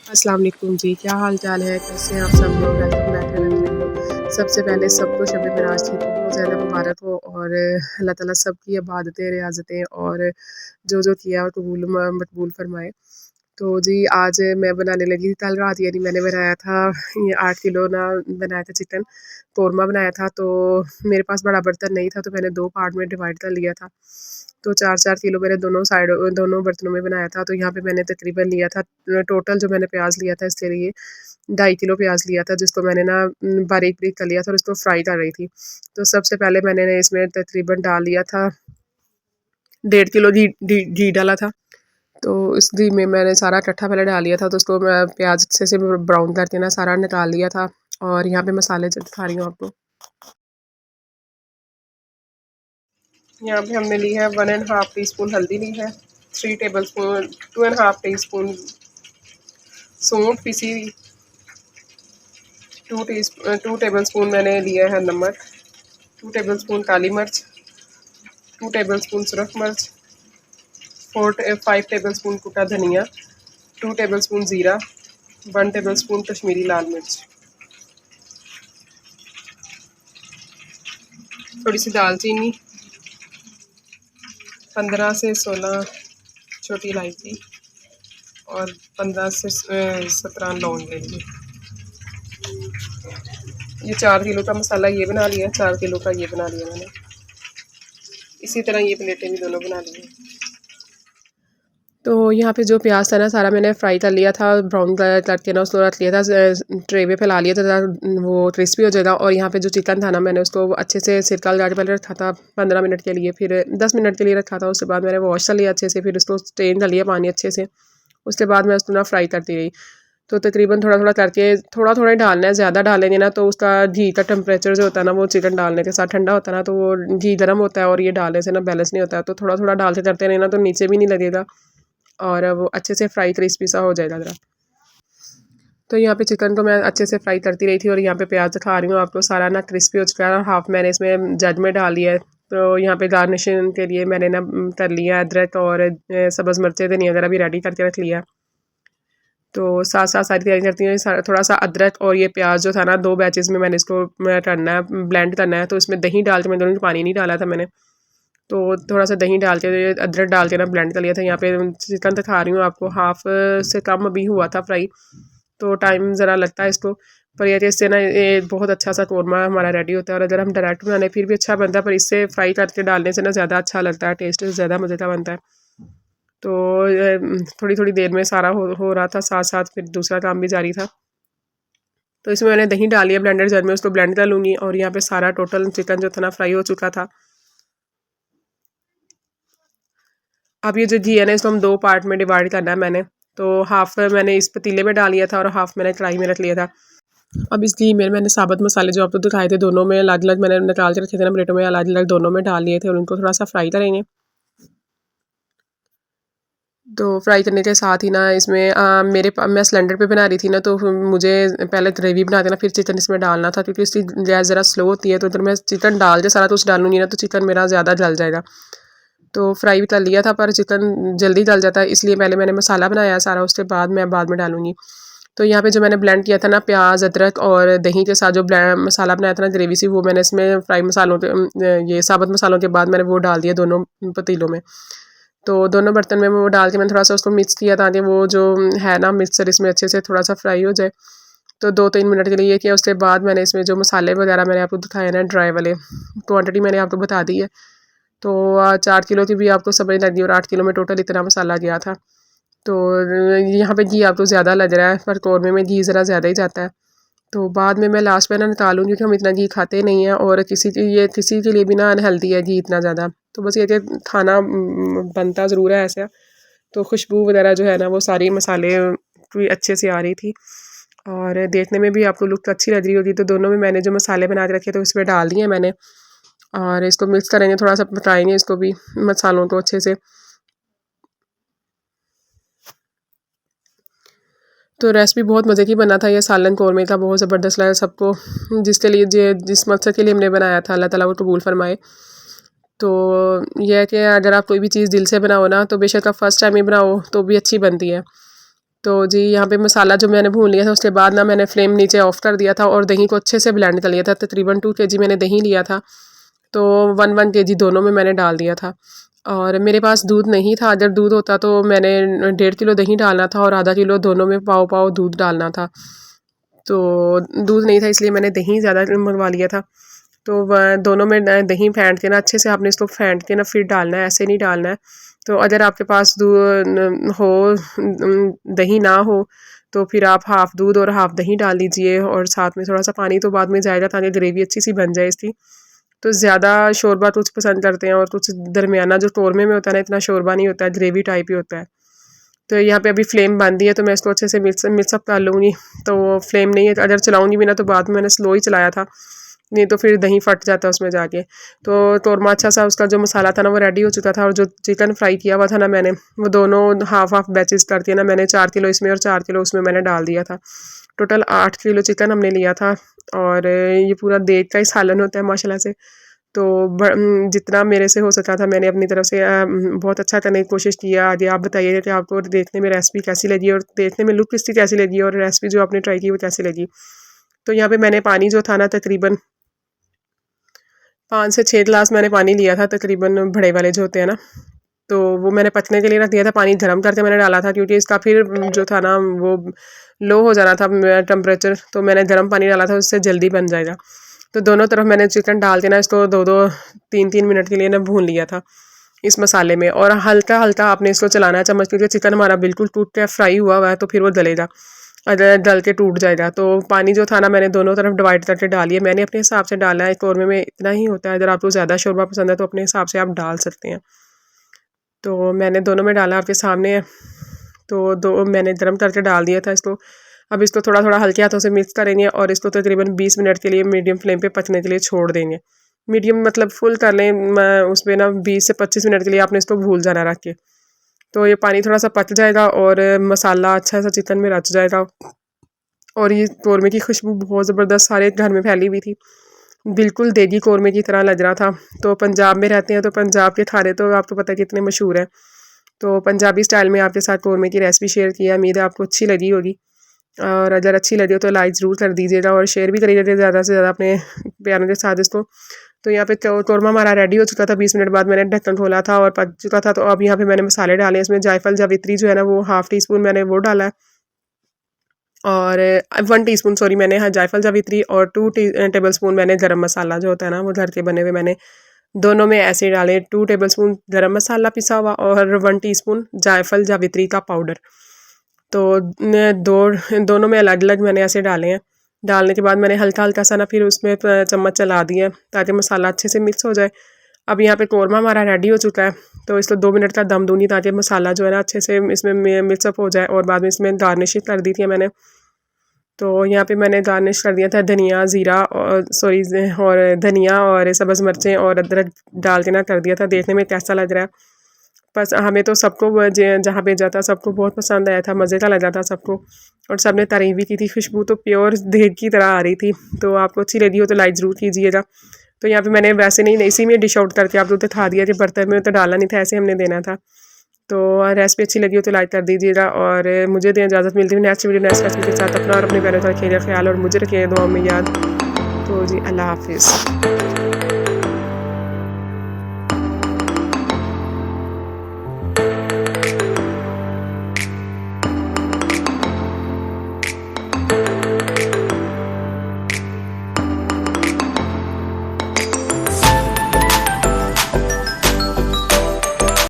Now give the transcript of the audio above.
अस्सलाम वालेकुम जी, क्या हाल चाल है? कैसे हैं आप सब लोग? Welcome back to another video. सबसे पहले सबको शब मेराज की बहुत ज़्यादा मुबारक हो और अल्लाह ताला सबकी इबादतें, रियाज़तें और जो किया और मकबूल फ़रमाए। तो जी आज मैं बनाने लगी थी कल रात, यानी मैंने बनाया था ये 8 किलो ना बनाया था चिकन कौरमा बनाया था। तो मेरे पास बड़ा बर्तन नहीं था, तो मैंने 2 पार्ट में डिवाइड कर लिया था। तो 4-4 किलो मैंने दोनों बर्तनों में बनाया था। तो यहाँ पे मैंने तकरीबन लिया था टोटल जो मैंने प्याज़ लिया था इसके लिए 2.5 किलो प्याज़ लिया था, जिसको मैंने ना बारीक-बारीक कर लिया था और इसको फ्राई कर रही थी। तो सबसे पहले मैंने ना इसमें तकरीबन डाल लिया था 1.5 किलो घी डाला था। तो इस घी में मैंने सारा इकट्ठा पहले डाल लिया था, तो उसको मैं प्याज़ अच्छे से ब्राउन करके ना सारा निकाल लिया था। और यहाँ पे मसाले दिखा रही हूँ आपको। यहाँ पे हमने ली है 1 एंड हाफ टी स्पून हल्दी ली है, 3 table spoon 2 and half tea spoon सौंफ पीसी हुई, 2 टेबल स्पून मैंने लिया है नमक, 2 टेबल स्पून काली मिर्च, 2 टेबल स्पून सुरख मिर्च, 5 टेबल स्पून कुटा धनिया, 2 टेबल स्पून ज़ीरा, 1 टेबल स्पून कश्मीरी लाल मिर्च, थोड़ी सी दालचीनी, 15 से 16 छोटी इलायची और 15 से 17 लौंग लेंगे। ये 4 किलो का मसाला ये बना लिया, 4 किलो का ये बना लिया मैंने। इसी तरह ये प्लेटें भी दोनों बना ली हैं। तो यहाँ पे जो प्याज था ना सारा मैंने फ्राई कर लिया था, ब्राउन कलर करके ना उसको रख लिया था, ट्रे पे फैला लिया था वो क्रिस्पी हो जाएगा। और यहाँ पे जो चिकन था ना मैंने उसको अच्छे से सिरका लगा के पहले रखा था 15 मिनट के लिए, फिर 10 मिनट के लिए रखा था। उसके बाद मैंने वॉश कर लिया अच्छे से, फिर उसको स्ट्रेन कर लिया पानी अच्छे से। उसके बाद मैं उसको ना फ्राई करती रही। तो तकरीबन थोड़ा थोड़ा करके थोड़ा थोड़ा ही डालना है, ज़्यादा डालेंगे ना तो उसका घी का टेम्परेचर जो होता है ना वो चिकन डालने के साथ ठंडा होता है ना, तो वो घी गर्म होता है और ये डालने से ना बैलेंस नहीं होता है। तो थोड़ा थोड़ा डालते करते रहना, तो नीचे भी नहीं लगेगा और वो अच्छे से फ्राई क्रिस्पी सा हो जाएगा ज़रा। तो यहाँ पे चिकन को मैं अच्छे से फ्राई करती रही थी और यहाँ पे प्याज दिखा रही हूँ आपको, सारा ना क्रिस्पी हो चुका है। हाफ मैंने इसमें जग में डाल लिया है। तो यहाँ पे गार्निशिंग के लिए मैंने ना कर लिया अदरक और सब्ज़ मिर्चें धनिया वगैरह भी रेडी करके रख लिया। तो साथ साथ सारी तैयारी करती हूँ। थोड़ा सा अदरक और ये प्याज जो था ना 2 बैचेज़ में मैंने इसको करना है, ब्लेंड करना है। तो इसमें दही डाल के, मैं दोनों पानी नहीं डाला था मैंने। तो थोड़ा सा दही डाल के अदरक डाल के ना ब्लेंड कर लिया था। यहाँ पे चिकन दिखा रही हूँ आपको, हाफ से कम अभी हुआ था फ्राई, तो टाइम ज़रा लगता है इसको। पर ये इससे ना ये बहुत अच्छा सा कौरमा हमारा रेडी होता है। और अगर हम डायरेक्ट बनाने फिर भी अच्छा बनता है, पर इससे फ्राई करके डालने से ना ज़्यादा अच्छा लगता है, टेस्ट ज़्यादा मज़े का बनता है। तो थोड़ी थोड़ी देर में सारा हो रहा था, साथ साथ फिर दूसरा काम भी जारी था। तो इसमें मैंने दही डाली है ब्लेंडर जार में, उसको ब्लेंड कर लूँगी। और यहाँ पे सारा टोटल चिकन जो था ना फ्राई हो चुका था। अब ये जो घी है ना इसको हम 2 पार्ट में डिवाइड करना है मैंने। तो हाफ मैंने इस पतीले में डाल लिया था और हाफ मैंने कढ़ाई में रख लिया था। अब इस घी में मैंने साबुत मसाले जो आपको दिखाए थे दोनों में अलग अलग मैंने निकाल के रखे थे ना प्लेटों में, अलग अलग दोनों में डाल लिए थे और उनको थोड़ा सा फ्राई करेंगे। तो फ्राई करने के साथ ही ना इसमें मैं सिलेंडर पे बना रही थी ना, तो मुझे पहले ग्रेवी बना देना फिर चिकन इसमें डालना था, क्योंकि इसकी गैस ज़रा स्लो होती है। तो इधर मैं चिकन डाल के सारा कुछ डालूंगी ना तो चिकन मेरा ज़्यादा जल जाएगा। तो फ्राई भी कर लिया था, पर चिकन जल्दी जल जाता है, इसलिए पहले मैंने मसाला बनाया सारा, उसके बाद मैं बाद में डालूंगी। तो यहाँ पे जो मैंने ब्लेंड किया था ना प्याज अदरक और दही के साथ जो मसाला बनाया था ना ग्रेवी सी, वो मैंने इसमें फ्राई मसालों के ये साबुत मसालों के बाद मैंने वो डाल दिया दोनों पतीलों में। तो दोनों बर्तन में वो डाल के मैंने थोड़ा सा उसको मिक्स किया, ताकि वो जो है ना मिक्सचर इसमें अच्छे से थोड़ा सा फ्राई हो जाए। तो 2-3 मिनट के लिए ये किया। उसके बाद मैंने इसमें जो मसाले वगैरह मैंने आपको दिखाए ना ड्राई वाले, क्वांटिटी मैंने आपको बता दी है। तो 4 किलो की भी आपको समझ लगी और 8 किलो में टोटल इतना मसाला गया था। तो यहाँ पे घी आपको ज़्यादा लग रहा है, पर कौरमे में घी ज़रा ज़्यादा ही जाता है। तो बाद में मैं लास्ट में ना निकालूंगी, क्योंकि हम इतना घी खाते नहीं हैं और किसी के लिए भी ना अनहेल्दी है घी इतना ज़्यादा। तो बस ये कि खाना बनता ज़रूर है ऐसा। तो खुशबू वगैरह जो है ना वो सारी मसाले की अच्छे से आ रही थी और देखने में भी आपको लुक अच्छी लग रही होगी। तो दोनों में मैंने जो मसाले बना के रखे थे उसमें डाल दिए मैंने और इसको मिक्स करेंगे, थोड़ा सा पकाएंगे इसको भी मसालों को अच्छे से। तो रेसिपी बहुत मज़े की बना था ये सालन कौरमे का, बहुत ज़बरदस्त लगा सबको। जिसके लिए जिस मकसद के लिए हमने बनाया था अल्लाह ताला वो कबूल फरमाए। तो यह है कि अगर आप कोई भी चीज़ दिल से बनाओ ना, तो बेशक आप फर्स्ट टाइम ही बनाओ तो भी अच्छी बनती है। तो जी यहाँ पे मसाला जो मैंने भून लिया था उसके बाद ना मैंने फ्लेम नीचे ऑफ़ कर दिया था और दही को अच्छे से ब्लेंड कर लिया था। तकरीबन 2 केजी मैंने दही लिया था, तो 1 केजी दोनों में मैंने डाल दिया था। और मेरे पास दूध नहीं था, अगर दूध होता तो मैंने 1.5 किलो दही डालना था और आधा किलो दोनों में पाव दूध डालना था। तो दूध नहीं था इसलिए मैंने दही ज़्यादा मंगवा लिया था। तो दोनों में दही फेंट के ना अच्छे से आपने इसको फेंट के ना फिर डालना है, ऐसे नहीं डालना है। तो अगर आपके पास दही ना हो तो फिर आप हाफ़ दूध और हाफ़ दही डाल दीजिए और साथ में थोड़ा सा पानी तो बाद में जाएगा ताकि ग्रेवी अच्छी सी बन जाए इसकी। तो ज़्यादा शोरबा कुछ पसंद करते हैं और कुछ दरमियाना जो कौरमे में होता है ना, इतना शोरबा नहीं होता है, ग्रेवी टाइप ही होता है। तो यहाँ पे अभी फ्लेम बंद ही है तो मैं इसको अच्छे से मिक्सअप कर लूँगी। तो फ्लेम नहीं है, अगर चलाऊँगी भी ना तो बाद में मैंने स्लो ही चलाया था, नहीं तो फिर दही फट जाता है उसमें जाके। तो कौरमा अच्छा सा उसका जो मसाला था ना वो रेडी हो चुका था और जो चिकन फ्राई किया हुआ था ना मैंने, वो दोनों हाफ बैचेस करके ना मैंने 4 किलो इसमें और 4 किलो उसमें मैंने डाल दिया था। टोटल 8 किलो चिकन हमने लिया था और ये पूरा देग का ही सालन होता है माशाल्लाह से। तो जितना मेरे से हो सका था मैंने अपनी तरफ से बहुत अच्छा करने की कोशिश किया। आगे आप बताइएगा कि आपको देखने में रेसिपी कैसी लगी और देखने में लुक इसकी कैसी लगी और रेसिपी जो आपने ट्राई की वो कैसी लगी। तो यहाँ पे मैंने पानी जो था ना तकरीबन 5 से 6 गिलास मैंने पानी लिया था तकरीबन, बड़े वाले जो होते हैं ना, तो वो मैंने पकने के लिए रख दिया था। पानी गर्म करके मैंने डाला था क्योंकि इसका फिर जो था ना वो लो हो जाना था टेम्परेचर, तो मैंने गर्म पानी डाला था, उससे जल्दी बन जाएगा। तो दोनों तरफ मैंने चिकन डाल के ना इसको 2-2 3-3 मिनट के लिए ना भून लिया था इस मसाले में। और हल्का हल्का आपने इसको चलाना है चम्मच, क्योंकि चिकन हमारा बिल्कुल टूट के फ्राई हुआ हुआ है तो फिर वो गलेगा, अगर डल के टूट जाएगा। तो पानी जो था ना मैंने दोनों तरफ डिवाइड करके डालिए, मैंने अपने हिसाब से डाला है, कौरमे में इतना ही होता है, अगर आपको ज़्यादा शोरबा पसंद है तो अपने हिसाब से आप डाल सकते हैं। तो मैंने दोनों में डाला, आपके सामने है। तो दो मैंने गर्म करके डाल दिया था इसको। अब इसको थोड़ा थोड़ा हल्के हाथों से मिक्स करेंगे और इसको तकरीबन 20 मिनट के लिए मीडियम फ्लेम पे पकने के लिए छोड़ देंगे। मीडियम मतलब फुल कर लें, उसमें ना 20 से 25 मिनट के लिए आपने इसको भूल जाना रख के। तो ये पानी थोड़ा सा पक जाएगा और मसाला अच्छा सा चिकन में रच जाएगा और ये कौरमे की खुशबू बहुत ज़बरदस्त सारे घर में फैली हुई थी, बिल्कुल देगी कौरमे की तरह लग रहा था। तो पंजाब में रहते हैं तो पंजाब के खाने तो आपको पता है कितने मशहूर हैं। तो पंजाबी स्टाइल में आपके साथ कौरमे की रेसिपी शेयर की है, उम्मीद है आपको अच्छी लगी होगी। और अगर अच्छी लगी हो तो लाइक ज़रूर कर दीजिएगा और शेयर भी करिएगा ज़्यादा से ज़्यादा अपने प्यारों के साथ इसको। तो यहाँ पे कौरमा हमारा रेडी हो चुका था, 20 मिनट बाद मैंने ढक्कन खोला था और पक चुका था। तो अब यहाँ पे मैंने मसाले डाले, इसमें जायफल जावित्री जो है ना वो ½ टीस्पून मैंने वो डाला है और 1 टीस्पून सॉरी मैंने जायफल जावित्री और 2 टेबल स्पून मैंने गरम मसाला जो होता है ना वो घर के बने हुए मैंने दोनों में ऐसे डाले। 2 टेबल स्पून गरम मसाला पिसा हुआ और 1 टीस्पून जायफल जावित्री का पाउडर। तो दोनों में अलग अलग मैंने ऐसे डाले हैं। डालने के बाद मैंने हल्का हल्का सा ना फिर उसमें चम्मच चला दिया ताकि मसाला अच्छे से मिक्स हो जाए। अब यहाँ पे कौरमा हमारा रेडी हो चुका है, तो इसको 2 मिनट का दम दूंगी ताकि मसाला जो है ना अच्छे से इसमें मिक्सअप हो जाए। और बाद में इसमें गार्निशिंग कर दी थी मैंने। तो यहाँ पे मैंने गार्निश कर दिया था धनिया ज़ीरा और सॉरी और धनिया और सब्ज़ मिर्चें और अदरक डाल के ना कर दिया था। देखने में कैसा लग रहा है, बस हमें तो सबको जहाँ पे जाता सबको बहुत पसंद आया था, मज़े का लगा था सबको और सबने तारीफ़ भी की थी। खुशबू तो प्योर देग की तरह आ रही थी। तो आपको अच्छी लगी हो तो लाइक ज़रूर कीजिएगा। तो यहाँ पे मैंने वैसे नहीं इसी में डिश आउट करके आपको दिखा दिया कि बर्तन में तो डाला नहीं था, ऐसे हमने देना था। तो रेसिपी अच्छी लगी हो तो लाइक कर दीजिएगा और मुझे दें इजाज़त। मिलती हूँ नेक्स्ट वीडियो नेक्स्ट रेसिपी के साथ। अपना और अपने प्यारे का रखिएगा ख्याल और मुझे रखिएगा दुआ में याद। तो जी अल्लाह हाफिज़।